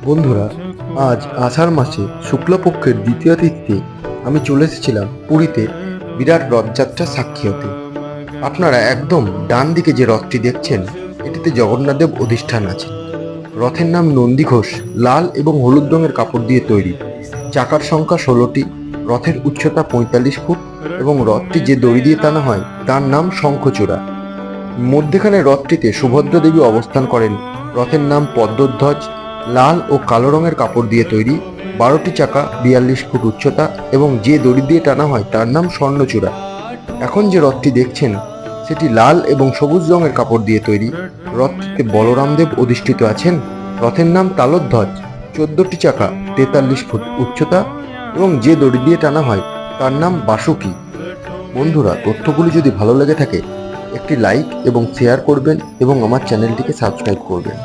বন্ধুরা, আজ আষাঢ় মাসে শুক্লপক্ষের দ্বিতীয় তিথিতে আমি চলে এসেছিলাম পুরীতে বিরাট রথযাত্রার সাক্ষী হতে। আপনারা একদম ডান দিকে যে রথটি দেখছেন, এটিতে জগন্নাথদেব অধিষ্ঠান আছে। রথের নাম নন্দীঘোষ, লাল এবং হলুদ রঙের কাপড় দিয়ে তৈরি। চাকার সংখ্যা 16টি, রথের উচ্চতা 45 ফুট এবং রথটি যে দড়ি দিয়ে টানা হয় তার নাম শঙ্খচূড়া। মধ্যেখানে রথটিতে সুভদ্রা দেবী অবস্থান করেন। রথের নাম পদ্মধ্বজ, লাল ও কালো রঙের কাপড় দিয়ে তৈরি। 12টি চাকা, 42 ফুট উচ্চতা এবং যে দড়ি দিয়ে টানা হয় তার নাম স্বর্ণচূড়া। এখন যে রথটি দেখছেন সেটি লাল এবং সবুজ রঙের কাপড় দিয়ে তৈরি। রথটিতে বলরামদেব অধিষ্ঠিত আছেন। রথের নাম তালধ্বজ, 14টি চাকা, 43 ফুট উচ্চতা এবং যে দড়ি দিয়ে টানা হয় তার নাম বাসুকী। বন্ধুরা, তথ্যগুলি যদি ভালো লেগে থাকে একটি লাইক এবং শেয়ার করবেন এবং আমার চ্যানেলটিকে সাবস্ক্রাইব করবেন।